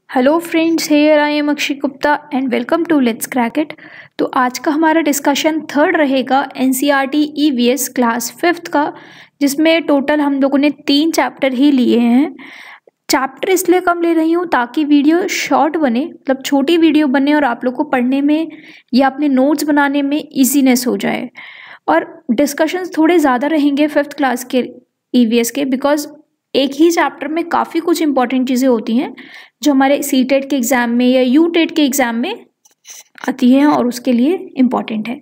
Hello friends, here I am Akshay Gupta and welcome to let's crack it. तो आज का हमारा डिस्कशन थर्ड रहेगा एनसीईआरटी ईवीएस क्लास 5th का, जिसमें टोटल हम लोगों ने 3 चैप्टर ही लिए हैं। चैप्टर इसलिए कम ले रही हूँ ताकि वीडियो शॉर्ट बने, मतलब छोटी वीडियो बने और आप लोग को पढ़ने में या अपने नोट्स बनाने में ईजीनेस हो जाए। और डिस्कशंस थोड़े ज़्यादा रहेंगे 5th क्लास के ईवीएस के, बिकॉज एक ही चैप्टर में काफ़ी कुछ इंपॉर्टेंट चीज़ें होती हैं जो हमारे सीटेट के एग्ज़ाम में या यूटेट के एग्ज़ाम में आती हैं और उसके लिए इम्पॉर्टेंट है।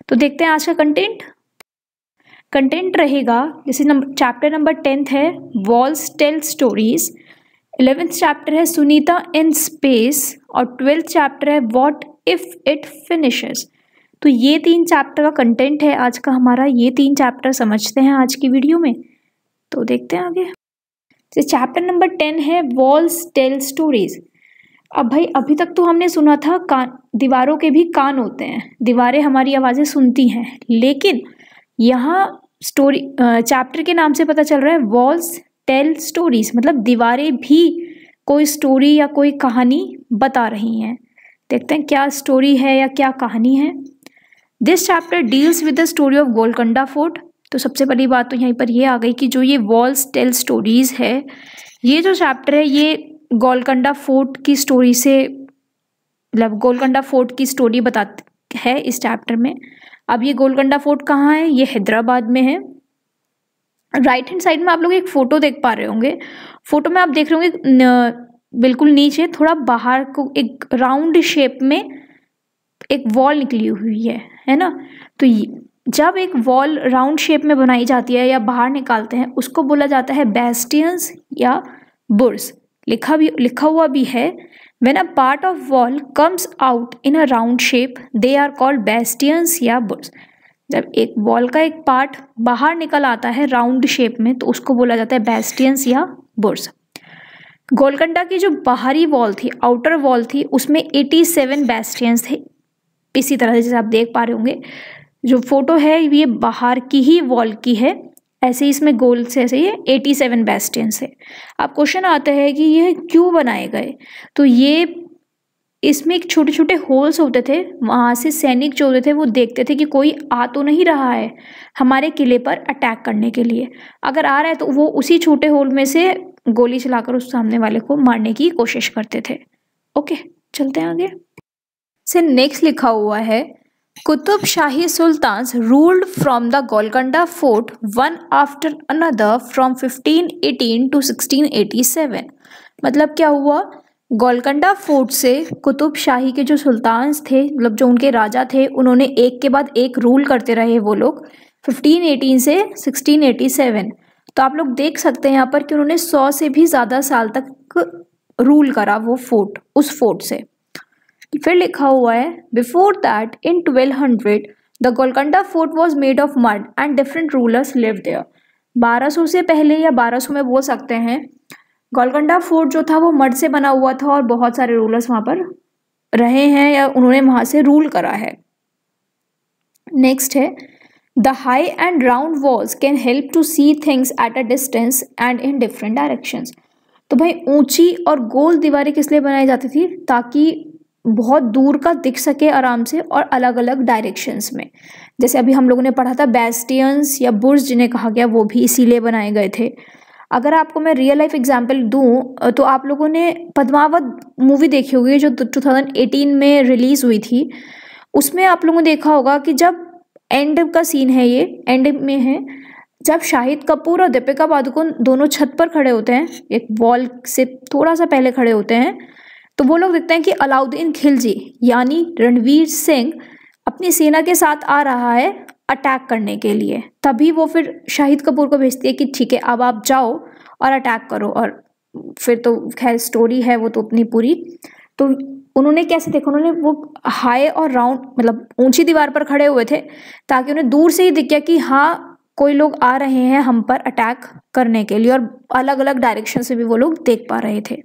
तो देखते हैं आज का कंटेंट रहेगा। जैसे चैप्टर नंबर 10th है walls tell stories, 11th chapter है सुनीता इन स्पेस और 12th चैप्टर है व्हाट इफ इट फिनिशेस। तो ये 3 चैप्टर का कंटेंट है आज का हमारा। ये 3 चैप्टर समझते हैं आज की वीडियो में, तो देखते हैं आगे। चैप्टर नंबर 10 है वॉल्स टेल स्टोरीज। अब भाई अभी तक तो हमने सुना था कान, दीवारों के भी कान होते हैं, दीवारें हमारी आवाज़ें सुनती हैं, लेकिन यहाँ स्टोरी चैप्टर के नाम से पता चल रहा है वॉल्स टेल स्टोरीज, मतलब दीवारें भी कोई स्टोरी या कोई कहानी बता रही हैं। देखते हैं क्या स्टोरी है या क्या कहानी है। This chapter deals with the story of Golconda fort. तो सबसे पहली बात तो यहीं पर ये आ गई कि जो ये वॉल्स टेल स्टोरीज है, ये जो चैप्टर है ये गोलकोंडा फोर्ट की स्टोरी से, मतलब गोलकोंडा फोर्ट की स्टोरी बताती है इस चैप्टर में। अब ये गोलकोंडा फोर्ट कहाँ है? ये हैदराबाद में है। राइट हैंड साइड में आप लोग एक फ़ोटो देख पा रहे होंगे। फोटो में आप देख रहे होंगे बिल्कुल नीचे थोड़ा बाहर को एक राउंड शेप में एक वॉल निकली हुई है ना। तो जब एक वॉल राउंड शेप में बनाई जाती है या बाहर निकालते हैं, उसको बोला जाता है बेस्टियंस या बुर्ज। लिखा हुआ भी है when a part of wall comes out in a round shape they are called bastions या बुर्ज। जब एक वॉल का एक पार्ट बाहर निकल आता है राउंड शेप में, तो उसको बोला जाता है बेस्टियंस या बुर्ज। गोलकोंडा की जो बाहरी वॉल थी, आउटर वॉल थी, उसमें 87 बेस्टियंस थे। इसी तरह से जैसे आप देख पा रहे होंगे, जो फोटो है ये बाहर की ही वॉल की है, ऐसे ही इसमें गोल से ऐसे ये 87 बेस्टियंस है। अब क्वेश्चन आता है कि ये क्यों बनाए गए? तो ये इसमें एक छोटे छोटे होल्स होते थे, वहाँ से सैनिक जो होते थे वो देखते थे कि कोई आ तो नहीं रहा है हमारे किले पर अटैक करने के लिए। अगर आ रहा है तो वो उसी छोटे होल में से गोली चलाकर उस सामने वाले को मारने की कोशिश करते थे। ओके, चलते हैं आगे से। नेक्स्ट लिखा हुआ है Qutb Shahi sultans ruled from the Golconda fort one after another from 1518 to 1687। मतलब क्या हुआ? गोलकोंडा फोर्ट से कुतुब शाही के जो सुल्तान्स थे, मतलब जो उनके राजा थे, उन्होंने एक के बाद एक रूल करते रहे वो लोग 1518 से 1687। तो आप लोग देख सकते हैं यहाँ पर कि उन्होंने 100 से भी ज़्यादा साल तक रूल करा वो फोर्ट, उस फोर्ट से। फिर लिखा हुआ है before that in 1200 the Golconda fort was made of mud and different rulers lived there. 1200 से पहले या 1200 में बोल सकते हैं, गोलकोंडा फोर्ट जो था वो मड से बना हुआ था और बहुत सारे रूलर्स वहाँ पर रहे हैं या उन्होंने वहाँ से रूल करा है। नेक्स्ट है the high and round walls can help to see things at a distance and in different directions. तो भाई ऊंची और गोल दीवारें किस लिए बनाई जाती थी? ताकि बहुत दूर का दिख सके आराम से और अलग अलग डायरेक्शंस में। जैसे अभी हम लोगों ने पढ़ा था बेस्टियंस या बुर्ज जिन्हें कहा गया, वो भी इसीलिए बनाए गए थे। अगर आपको मैं रियल लाइफ एग्जांपल दूं तो आप लोगों ने पद्मावत मूवी देखी होगी जो 2018 में रिलीज हुई थी। उसमें आप लोगों ने देखा होगा कि जब एंड का सीन है, ये एंड में है, जब शाहिद कपूर और दीपिका पादुकोण दोनों छत पर खड़े होते हैं, एक वॉल से थोड़ा सा पहले खड़े होते हैं, तो वो लोग देखते हैं कि अलाउद्दीन खिलजी यानी रणवीर सिंह अपनी सेना के साथ आ रहा है अटैक करने के लिए। तभी वो फिर शाहिद कपूर को भेजती है कि ठीक है अब आप जाओ और अटैक करो। और फिर तो खैर स्टोरी है वो तो अपनी पूरी। तो उन्होंने कैसे देखा, उन्होंने वो हाई और राउंड मतलब ऊंची दीवार पर खड़े हुए थे ताकि उन्हें दूर से ही दिख गया कि हाँ कोई लोग आ रहे हैं हम पर अटैक करने के लिए, और अलग अलग डायरेक्शन से भी वो लोग देख पा रहे थे।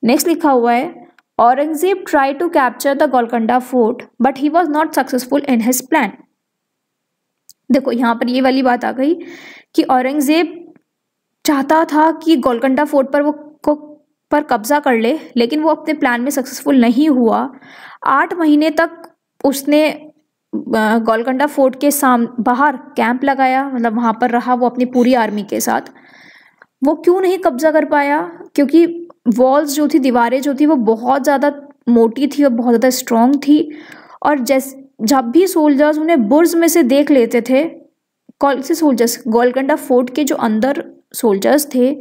नेक्स्ट लिखा हुआ है Aurangzeb try to capture the Golconda fort but he was not successful in his plan. देखो यहाँ पर ये वाली बात आ गई कि औरंगजेब चाहता था कि गोलकोंडा फोर्ट पर वो को पर कब्जा कर ले, लेकिन वो अपने प्लान में सक्सेसफुल नहीं हुआ। 8 महीने तक उसने गोलकोंडा फोर्ट के बाहर कैंप लगाया, मतलब वहाँ पर रहा वो अपनी पूरी आर्मी के साथ। वो क्यों नहीं कब्जा कर पाया? क्योंकि वॉल्स जो थी, दीवारें जो थी, वो बहुत ज़्यादा मोटी थी और बहुत ज़्यादा स्ट्रॉन्ग थी। और जब भी सोल्जर्स उन्हें बुर्ज में से देख लेते थे, कौन से सोल्जर्स? गोलकोंडा फोर्ट के जो अंदर सोल्जर्स थे,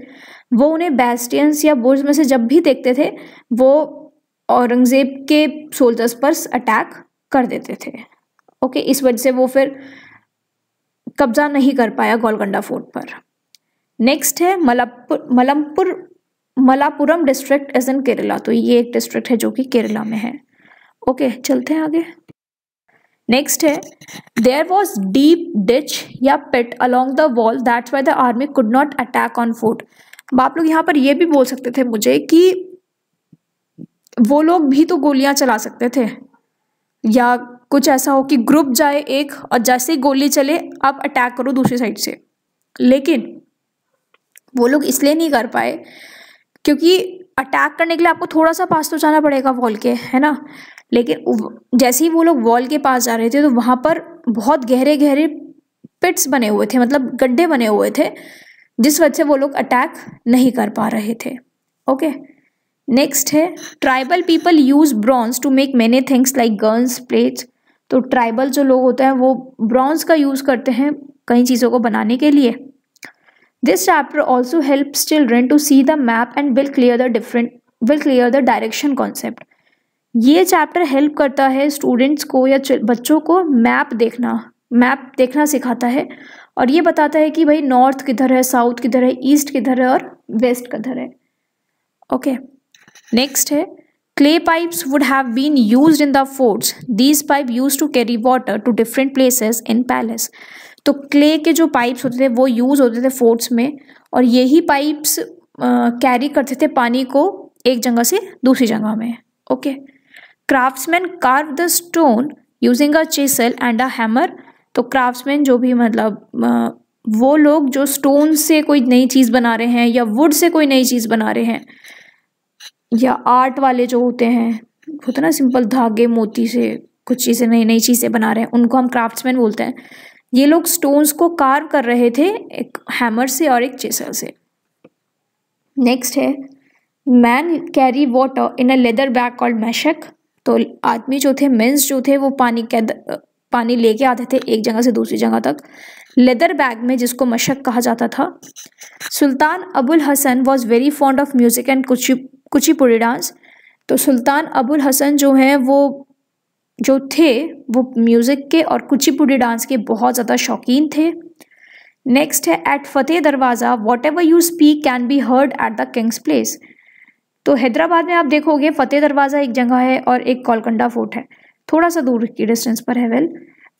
वो उन्हें बैस्टियंस या बुर्ज में से जब भी देखते थे, वो औरंगजेब के सोल्जर्स पर अटैक कर देते थे। ओके, इस वजह से वो फिर कब्जा नहीं कर पाया गोलकोंडा फोर्ट पर। नेक्स्ट है Malappuram district is in Kerala. तो ये एक डिस्ट्रिक्ट है जो कि केरला में है। ओके, चलते हैं आगे। नेक्स्ट है देयर वॉज डीप डिच या pit along the wall, that's why the army could not attack on fort. अब आप लोग यहाँ पर ये भी बोल सकते थे मुझे कि वो लोग भी तो गोलियां चला सकते थे, या कुछ ऐसा हो कि ग्रुप जाए एक और जैसे ही गोली चले आप अटैक करो दूसरी साइड से। लेकिन वो लोग इसलिए नहीं कर पाए क्योंकि अटैक करने के लिए आपको थोड़ा सा पास तो जाना पड़ेगा वॉल के, है ना। लेकिन जैसे ही वो लोग वॉल के पास जा रहे थे तो वहाँ पर बहुत गहरे गहरे पिट्स बने हुए थे, मतलब गड्ढे बने हुए थे, जिस वजह से वो लोग अटैक नहीं कर पा रहे थे। ओके, नेक्स्ट है tribal people use bronze to make many things like guns, plates. तो ट्राइबल जो लोग होते हैं वो ब्रॉन्ज का यूज करते हैं कई चीज़ों को बनाने के लिए। This chapter also helps children to see the map and will clear the direction concept. ये चैप्टर हेल्प करता है स्टूडेंट्स को या बच्चों को मैप देखना सिखाता है, और ये बताता है कि भाई नॉर्थ किधर है, साउथ किधर है, ईस्ट किधर है और वेस्ट किधर है। ओके, नेक्स्ट है clay pipes would have been used in the forts, these pipe used to carry water to different places in palace. तो क्ले के जो पाइप्स होते थे वो यूज होते थे फोर्ट्स में, और यही पाइप्स कैरी करते थे पानी को एक जगह से दूसरी जगह में। Okay, craftsman curve the stone using a चिसल and a hammer. तो क्राफ्ट्समैन जो भी मतलब वो लोग जो स्टोन से कोई नई चीज़ बना रहे हैं या वुड से कोई नई चीज़ बना रहे हैं, या आर्ट वाले जो होते हैं, होता ना सिंपल धागे मोती से कुछ चीज़ें नई नई चीज़ें बना रहे हैं, उनको हम क्राफ्ट्समैन बोलते हैं। ये लोग स्टोन्स को कार्व कर रहे थे एक हैमर से और एक चिसल से। नेक्स्ट है man carry water in a leather bag called mashak. तो आदमी जो थे, मेंस जो थे, वो पानी लेके आते थे एक जगह से दूसरी जगह तक लेदर बैग में, जिसको मशक कहा जाता था। Sultan Abul Hasan was very fond of music and Kuchipudi dance. तो सुल्तान अबुल हसन जो हैं जो थे वो म्यूज़िक के और कुचिपुड़ी डांस के बहुत ज़्यादा शौकीन थे। नेक्स्ट है एट फतेह दरवाज़ा what ever you speak can be heard at the Kings place. तो हैदराबाद में आप देखोगे फतेह दरवाज़ा एक जगह है और एक गोलकोंडा फोर्ट है, थोड़ा सा दूर की डिस्टेंस पर है। वेल,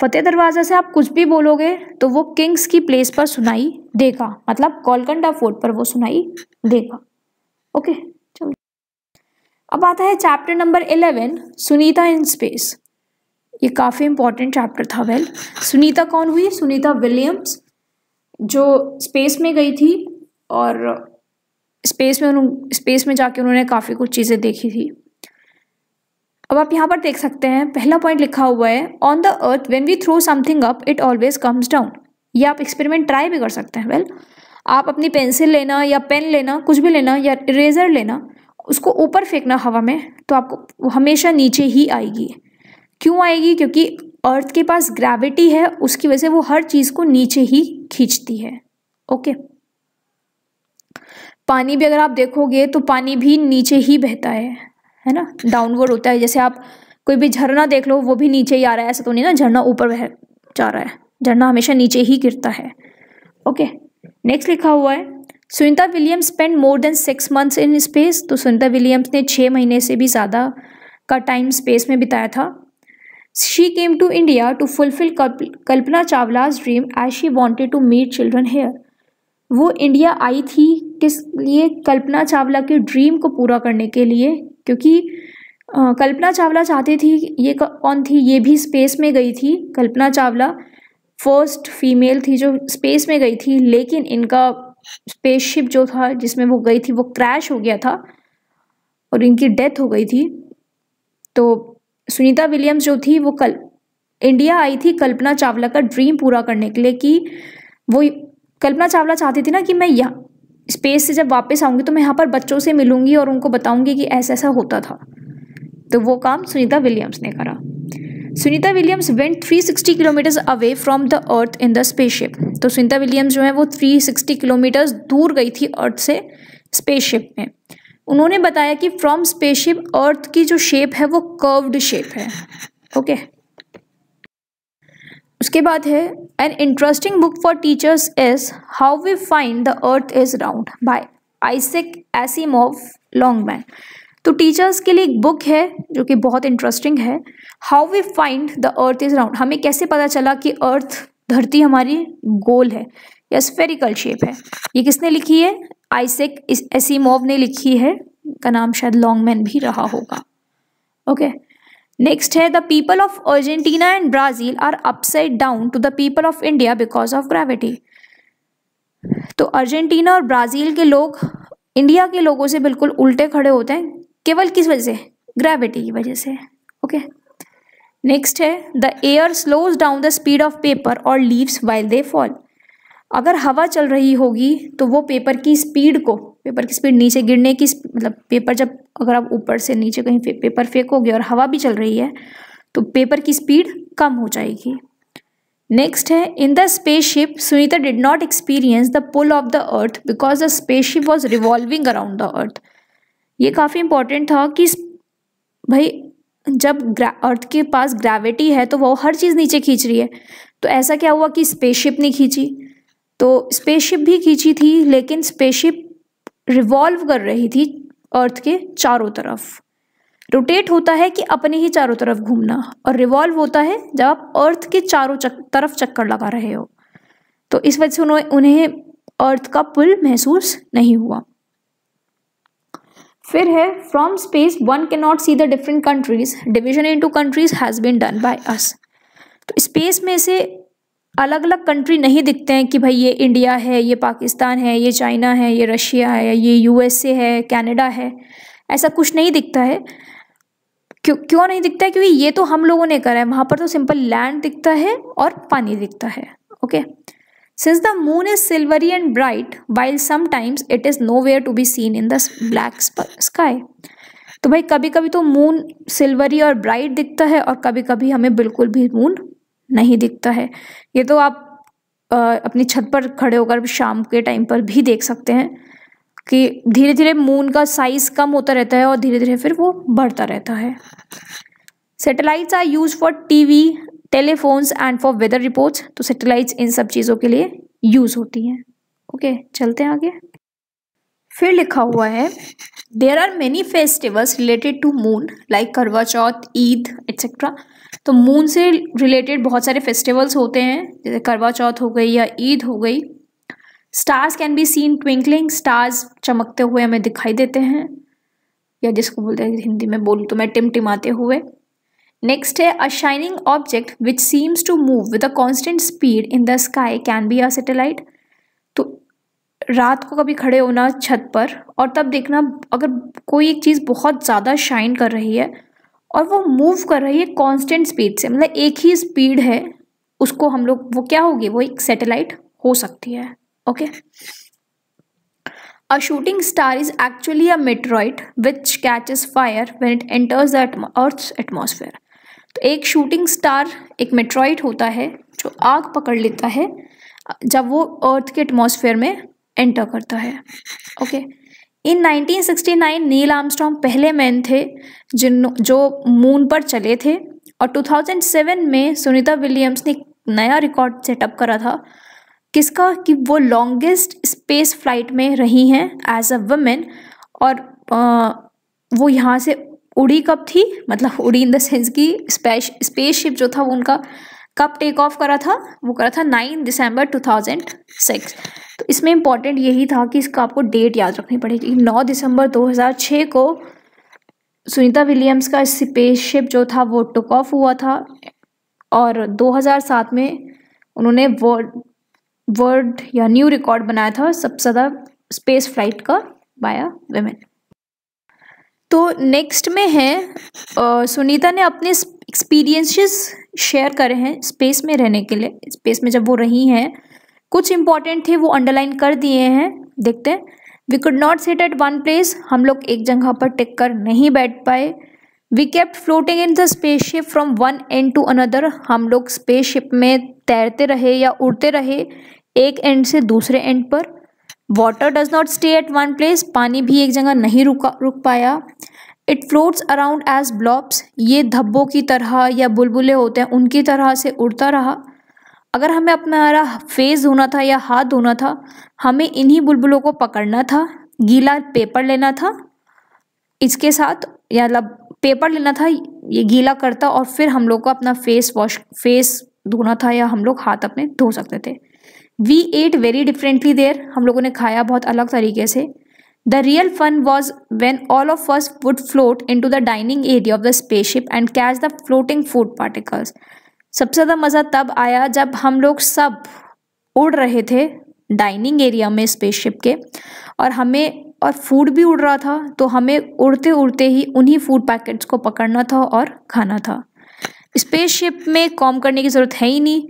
फतेह दरवाज़ा से आप कुछ भी बोलोगे तो वो किंग्स की प्लेस पर सुनाई देगा, मतलब गोलकोंडा फोर्ट पर वो सुनाई देगा। ओके, चलो अब आता है chapter number 11 Sunita in space. ये काफ़ी इंपॉर्टेंट चैप्टर था। वेल, सुनीता कौन हुई? सुनीता विलियम्स, जो स्पेस में गई थी और स्पेस में जाके उन्होंने काफ़ी कुछ चीज़ें देखी थी। अब आप यहाँ पर देख सकते हैं पहला पॉइंट लिखा हुआ है on the earth when we throw something up it always comes down. ये आप एक्सपेरिमेंट ट्राई भी कर सकते हैं। वेल, आप अपनी पेंसिल लेना या पेन लेना, कुछ भी लेना, या इरेजर लेना, उसको ऊपर फेंकना हवा में, तो आपको हमेशा नीचे ही आएगी। क्यों आएगी? क्योंकि अर्थ के पास ग्रेविटी है, उसकी वजह से वो हर चीज़ को नीचे ही खींचती है। ओके, पानी भी अगर आप देखोगे तो पानी भी नीचे ही बहता है ना, डाउनवर्ड होता है। जैसे आप कोई भी झरना देख लो, वो भी नीचे ही आ रहा है, ऐसा तो नहीं ना झरना ऊपर बह जा रहा है, झरना हमेशा नीचे ही गिरता है। ओके, नेक्स्ट लिखा हुआ है Sunita Williams spend more than 6 months in space. तो सुनीता विलियम्स ने 6 महीने से भी ज़्यादा का टाइम स्पेस में बिताया था। She came to India to fulfil Kalpana Chawla's dream as she wanted to meet children here. वो इंडिया आई थी किस लिए? कल्पना चावला के ड्रीम को पूरा करने के लिए, क्योंकि कल्पना चावला चाहती थी, ये कौन थी? ये भी स्पेस में गई थी। कल्पना चावला फर्स्ट फीमेल थी जो स्पेस में गई थी, लेकिन इनका स्पेसशिप जो था जिसमें वो गई थी वो क्रैश हो गया था, और इनकी डेथ हो गई थी। तो सुनीता विलियम्स जो थी वो कल इंडिया आई थी कल्पना चावला का ड्रीम पूरा करने के लिए, कि वो कल्पना चावला चाहती थी ना कि मैं यहाँ स्पेस से जब वापस आऊँगी तो मैं यहाँ पर बच्चों से मिलूंगी और उनको बताऊंगी कि ऐसा ऐसा होता था। तो वो काम सुनीता विलियम्स ने करा। Sunita Williams went 360 kilometres away from the earth in the spaceship. तो सुनीता विलियम्स जो है वो 360 किलोमीटर्स दूर गई थी अर्थ से स्पेसशिप में। उन्होंने बताया कि फ्रॉम स्पेसशिप अर्थ की जो शेप है वो कर्व्ड शेप है। ओके उसके बाद है an interesting book for teachers is how we find the earth is round by Isaac Asimov Longman. तो टीचर्स के लिए एक बुक है जो कि बहुत इंटरेस्टिंग है, how we find the earth is round. हमें कैसे पता चला कि अर्थ धरती हमारी गोल है या स्फेरिकल शेप है। ये किसने लिखी है? आइजैक एसिमोव ने लिखी है, का नाम शायद लॉन्गमैन भी रहा होगा। ओके नेक्स्ट है the people of Argentina and Brazil are upside down to the people of India because of gravity. तो अर्जेंटीना और ब्राजील के लोग इंडिया के लोगों से बिल्कुल उल्टे खड़े होते हैं, केवल किस वजह से? ग्रेविटी की वजह से। ओके नेक्स्ट है the air slows down the speed of paper और लीव्स व्हाइल दे फॉल। अगर हवा चल रही होगी तो वो पेपर की स्पीड नीचे गिरने की, मतलब पेपर जब अगर आप ऊपर से नीचे कहीं पेपर फेंकोगे और हवा भी चल रही है तो पेपर की स्पीड कम हो जाएगी। नेक्स्ट है in the spaceship Sunita did not experience the pull of the earth because the spaceship was revolving around the earth. ये काफ़ी इंपॉर्टेंट था कि भाई जब अर्थ के पास ग्रेविटी है तो वो हर चीज़ नीचे खींच रही है, तो ऐसा क्या हुआ कि स्पेसशिप नहीं खींची? तो स्पेसशिप भी खींची थी लेकिन स्पेसशिप रिवॉल्व कर रही थी अर्थ के चारों तरफ। रोटेट होता है कि अपने ही चारों तरफ घूमना, और रिवॉल्व होता है जब आप अर्थ के चारों तरफ चक्कर लगा रहे हो। तो इस वजह से उन्हें अर्थ का पुल महसूस नहीं हुआ। फिर है from space one can not see the different countries, division into countries has been done by us. तो स्पेस में से अलग अलग कंट्री नहीं दिखते हैं कि भाई ये इंडिया है, ये पाकिस्तान है, ये चाइना है, ये रशिया है, ये यूएसए है, कनाडा है, ऐसा कुछ नहीं दिखता है। क्यों नहीं दिखता है? क्योंकि ये तो हम लोगों ने करा है। वहाँ पर तो सिंपल लैंड दिखता है और पानी दिखता है। Okay since the moon is silvery and bright while sometimes it is nowhere to be seen in the black sky. तो भाई कभी कभी तो मून सिल्वरी और ब्राइट दिखता है और कभी कभी हमें बिल्कुल भी मून नहीं दिखता है। ये तो आप अपनी छत पर खड़े होकर शाम के टाइम पर भी देख सकते हैं कि धीरे धीरे मून का साइज कम होता रहता है और धीरे धीरे फिर वो बढ़ता रहता है। Satellites are use for TV, telephones and for weather reports. तो सैटेलाइट्स इन सब चीज़ों के लिए यूज होती हैं। ओके चलते हैं आगे। फिर लिखा हुआ है there are many festivals related to moon like Karva Chauth, Eid etcetera. तो मून से रिलेटेड बहुत सारे फेस्टिवल्स होते हैं, जैसे करवा चौथ हो गई या ईद हो गई। Stars can be seen twinkling, stars चमकते हुए हमें दिखाई देते हैं, या जिसको बोलते हैं हिंदी में बोलूँ तो मैं टिमटिमाते हुए। नेक्स्ट है a shining object which seems to move with a constant speed in the sky can be a satellite. तो रात को कभी खड़े होना छत पर और तब देखना अगर कोई एक चीज़ बहुत ज़्यादा शाइन कर रही है और वो मूव कर रही है कांस्टेंट स्पीड से, मतलब एक ही स्पीड है, उसको हम लोग वो क्या होगी? वो एक सैटेलाइट हो सकती है। Okay a shooting star is actually a meteoroid which catches fire when it enters the earth's atmosphere. तो एक शूटिंग स्टार एक मेटेरॉइड होता है जो आग पकड़ लेता है जब वो अर्थ के एटमॉस्फेयर में एंटर करता है। ओके इन 1969 नील आर्मस्ट्रॉन्ग पहले मैन थे जो मून पर चले थे, और 2007 में सुनीता विलियम्स ने एक नया रिकॉर्ड सेटअप करा था। किसका? कि वो लॉन्गेस्ट स्पेस फ्लाइट में रही हैं एज अ वुमेन। और वो यहाँ से उड़ी कब थी? मतलब उड़ी इन द सेंस कि स्पेसशिप जो था वो उनका कब टेक ऑफ करा था? वो करा था 9 दिसंबर 2006। तो इसमें इम्पॉर्टेंट यही था कि इसका आपको डेट याद रखनी पड़ेगी। 9 दिसंबर 2006 को सुनीता विलियम्स का स्पेसशिप जो था वो टेक ऑफ हुआ था, और 2007 में उन्होंने वर्ल्ड या न्यू रिकॉर्ड बनाया था सबसे ज़्यादा स्पेस फ्लाइट का बाय अ वुमेन। तो नेक्स्ट में है सुनीता ने अपने एक्सपीरियंसेस शेयर करे हैं स्पेस में रहने के लिए। स्पेस में जब वो रही हैं कुछ इंपॉर्टेंट थे वो अंडरलाइन कर दिए हैं। देखते हैं। We could not sit at one place, हम लोग एक जगह पर टिक कर नहीं बैठ पाए। We kept floating in the spaceship from one end to another, हम लोग स्पेसशिप में तैरते रहे या उड़ते रहे एक एंड से दूसरे एंड पर। Water does not stay at one place, पानी भी एक जगह नहीं रुक पाया। It floats around as blobs, ये धब्बों की तरह या बुलबुले होते हैं उनकी तरह से उड़ता रहा। अगर हमें अपना फेस धोना था या हाथ धोना था, हमें इन्हीं बुलबुलों को पकड़ना था, गीला पेपर लेना था इसके साथ, या पेपर लेना था, ये गीला करता और फिर हम लोग को अपना फेस धोना था या हम लोग हाथ अपने धो सकते थे। We ate very differently there, हम लोगों ने खाया बहुत अलग तरीके से। The real fun was when all of us would float in to the dining area of the spaceship and catch the floating food particles. सबसे ज़्यादा मज़ा तब आया जब हम लोग सब उड़ रहे थे डाइनिंग एरिया में स्पेसशिप के, और फूड भी उड़ रहा था, तो हमें उड़ते उड़ते ही उन्हीं फूड पैकेट्स को पकड़ना था और खाना था। स्पेसशिप में कॉम करने की ज़रूरत है ही नहीं।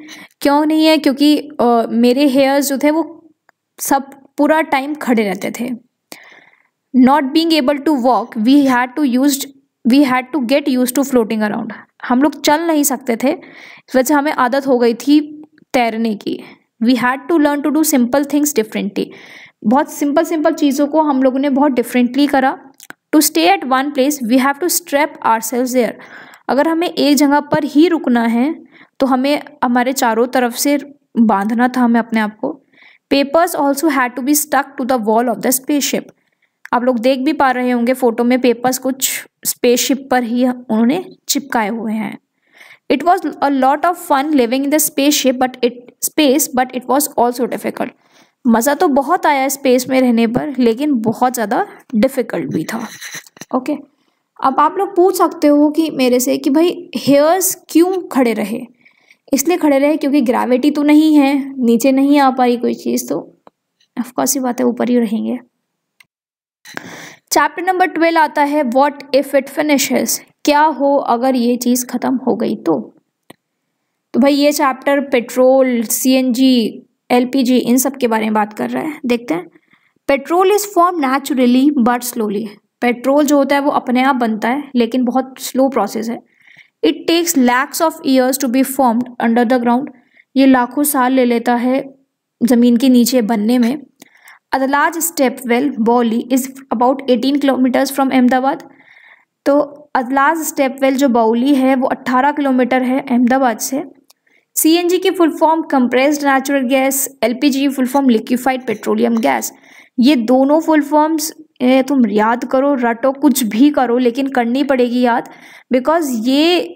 क्यों नहीं है? क्योंकि मेरे हेयर्स जो थे वो सब पूरा टाइम खड़े रहते थे। Not being able to walk, we had to get used to floating around, हम लोग चल नहीं सकते थे, इस वजह से हमें आदत हो गई थी तैरने की। We had to learn to do simple things differently, बहुत सिंपल चीज़ों को हम लोगों ने बहुत डिफरेंटली करा। To stay at one place we have to strap ourselves there, अगर हमें एक जगह पर ही रुकना है तो हमें हमारे चारों तरफ से बांधना था हमें अपने आप को। Papers also had to be stuck to the wall of the spaceship, आप लोग देख भी पा रहे होंगे फोटो में, पेपर्स कुछ स्पेसशिप पर ही उन्होंने चिपकाए हुए हैं। It was a lot of fun living in the spaceship but it was also difficult, मज़ा तो बहुत आया स्पेस में रहने पर, लेकिन बहुत ज़्यादा डिफिकल्ट भी था। ओके, अब आप लोग पूछ सकते हो कि मेरे से कि भाई हेयर्स क्यों खड़े रहे? इसलिए खड़े रहे क्योंकि ग्रेविटी तो नहीं है, नीचे नहीं आ पाई कोई चीज़, तो ऑफकोर्स ही बात है ऊपर ही रहेंगे। चैप्टर नंबर 12 आता है व्हाट इफ इट फिनिशेस, क्या हो अगर ये चीज़ ख़त्म हो गई तो भाई ये चैप्टर पेट्रोल, CNG, LPG इन सब के बारे में बात कर रहा है। देखते हैं। Petrol is form naturally but slowly, petrol जो होता है वो अपने आप बनता है लेकिन बहुत स्लो प्रोसेस है। It takes lakhs of years to be formed under the ground, ये लाखों साल ले लेता है ज़मीन के नीचे बनने में। Adalaj step well baoli is about 18 kilometres from Ahmedabad, तो अदलाज स्टेप वेल जो बौली है वो 18 किलोमीटर है अहमदाबाद से। CNG की full form compressed natural gas, LPG की full form liquefied petroleum gas. ये दोनों फुल फॉर्म्स तुम याद करो, रटो, कुछ भी करो, लेकिन करनी पड़ेगी याद, बिकॉज ये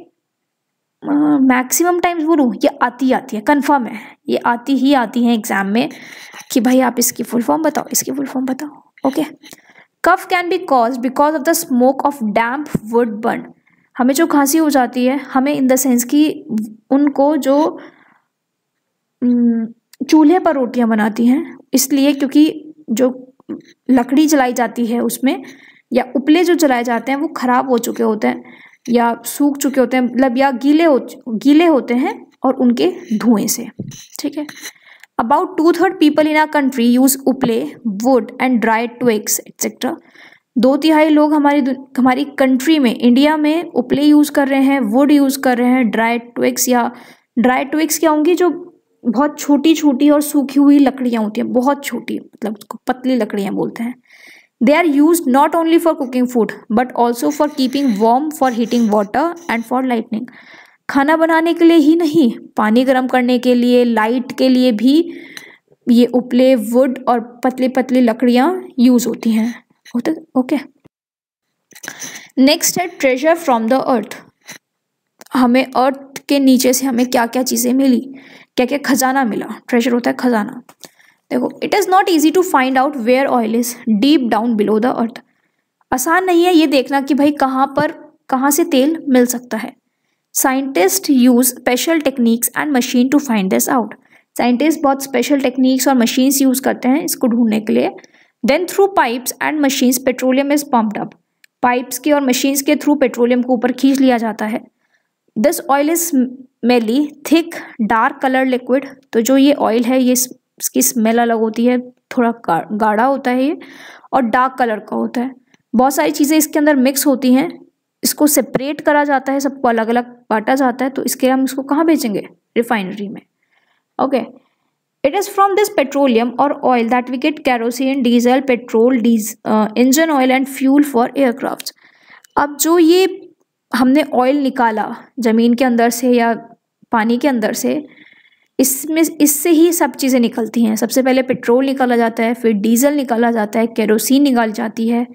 मैक्सिमम टाइम्स बोलूँ ये आती है, कंफर्म है, ये आती हैं एग्जाम में कि भाई आप इसकी फुल फॉर्म बताओ, इसकी फुल फॉर्म बताओ। Okay. Cough can be cause because of the smoke of damp wood burn, हमें जो खांसी हो जाती है, हमें इन द सेंस कि उनको जो चूल्हे पर रोटियां बनाती हैं इसलिए, क्योंकि जो लकड़ी जलाई जाती है उसमें, या उपले जो जलाए जाते हैं वो ख़राब हो चुके होते हैं या सूख चुके होते हैं, मतलब या गीले होते हैं और उनके धुएं से। ठीक है। About 2/3 people in our country use uple, wood and dried twigs etcetera, 2/3 लोग हमारी कंट्री में, इंडिया में उपले यूज़ कर रहे हैं, वुड यूज़ कर रहे हैं, ड्राइड ट्विग्स, या ड्राइड ट्विग्स क्या होंगी, जो बहुत छोटी छोटी और सूखी हुई लकड़ियाँ होती हैं, बहुत छोटी, मतलब पतली लकड़ियाँ बोलते हैं। They are use not only for cooking food but also for keeping warm, for heating water and for lightning, खाना बनाने के लिए ही नहीं, पानी गर्म करने के लिए, लाइट के लिए भी ये उपले, वुड और पतली पतली लकड़ियाँ यूज़ होती हैं। ओके। नेक्स्ट है ट्रेजर फ्रॉम द अर्थ, हमें अर्थ के नीचे से हमें क्या क्या चीज़ें मिली, क्या क्या खजाना मिला। ट्रेजर होता है खजाना। देखो, it is not easy to find out where oil is deep down below the earth, आसान नहीं है ये देखना कि भाई कहाँ से तेल मिल सकता है। Scientist use special techniques and machine to find this out, scientist बहुत स्पेशल टेक्निक्स और मशीन्स यूज़ करते हैं इसको ढूंढने के लिए। Then through pipes and machines petroleum is pumped up, pipes के और मशीन्स के थ्रू पेट्रोलियम को ऊपर खींच लिया जाता है। This oil is smelly, thick, dark colour liquid. तो जो ये ऑयल है ये इसकी स्मेल अलग होती है, थोड़ा गाढ़ा होता है ये और डार्क कलर का होता है। बहुत सारी चीज़ें इसके अंदर मिक्स होती हैं, इसको सेपरेट करा जाता है, सबको अलग अलग बांटा जाता है। तो इसके हम इसको कहाँ बेचेंगे? रिफाइनरी में। Okay, it is from this petroleum और oil that we get kerosene, diesel, petrol, engine oil and fuel for aircraft. अब जो ये हमने ऑयल निकाला ज़मीन के अंदर से या पानी के अंदर से, इससे ही सब चीज़ें निकलती हैं। सबसे पहले पेट्रोल निकाला जाता है, फिर डीजल निकाला जाता है, केरोसिन निकाली जाती है,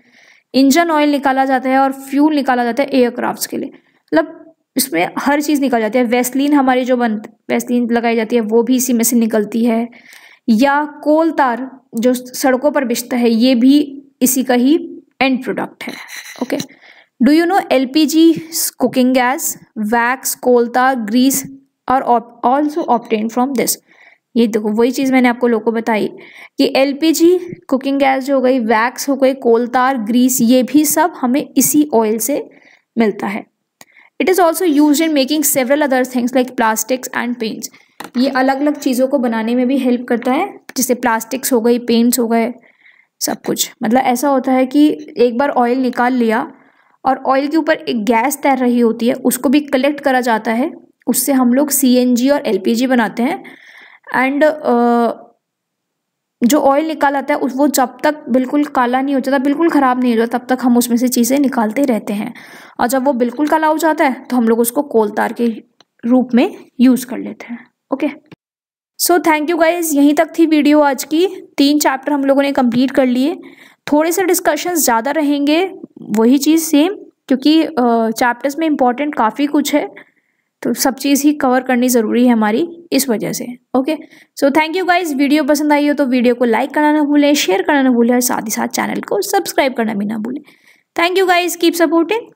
इंजन ऑयल निकाला जाता है और फ्यूल निकाला जाता है एयरक्राफ्ट्स के लिए। मतलब इसमें हर चीज़ निकल जाती है। वेस्लीन हमारी जो वेस्लीन लगाई जाती है वो भी इसी में से निकलती है, या कोल तार जो सड़कों पर बिछता है ये भी इसी का ही एंड प्रोडक्ट है। Okay, do you know LPG cooking gas, wax, coal tar, grease और ऑल्सो ऑब्टेन फ्रॉम दिस। ये देखो वही चीज़ मैंने आपको लोगों को बताई कि LPG कुकिंग गैस जो हो गई, वैक्स हो गई, कोल तार, ग्रीस, ये भी सब हमें इसी ऑयल से मिलता है। It is also use in making several other things like plastics and paints. ये अलग अलग चीज़ों को बनाने में भी हेल्प करता है, जैसे प्लास्टिक्स हो गई, पेंट्स हो गए, सब कुछ। मतलब ऐसा होता है कि एक बार ऑयल निकाल लिया और ऑयल के ऊपर एक गैस तैर रही होती है, उसको भी कलेक्ट करा जाता है, उससे हम लोग CNG और LPG बनाते हैं। एंड जो ऑयल निकाल आता है वो जब तक बिल्कुल काला नहीं हो जाता, बिल्कुल ख़राब नहीं हो जाता, तब तक हम उसमें से चीज़ें निकालते रहते हैं। और जब वो बिल्कुल काला हो जाता है तो हम लोग उसको कोल तार के रूप में यूज़ कर लेते हैं। Okay, so thank you guys, यहीं तक थी वीडियो आज की। 3 चैप्टर हम लोगों ने कंप्लीट कर लिए। थोड़े से डिस्कशंस ज़्यादा रहेंगे, वही चीज़ सेम, क्योंकि चैप्टर्स में इम्पॉर्टेंट काफ़ी कुछ है, तो सब चीज़ ही कवर करनी ज़रूरी है हमारी, इस वजह से। Okay, so thank you guys. Video पसंद आई हो तो वीडियो को लाइक करना ना भूलें, शेयर करना ना भूलें और साथ ही साथ चैनल को सब्सक्राइब करना भी ना भूलें। Thank you guys, keep supporting.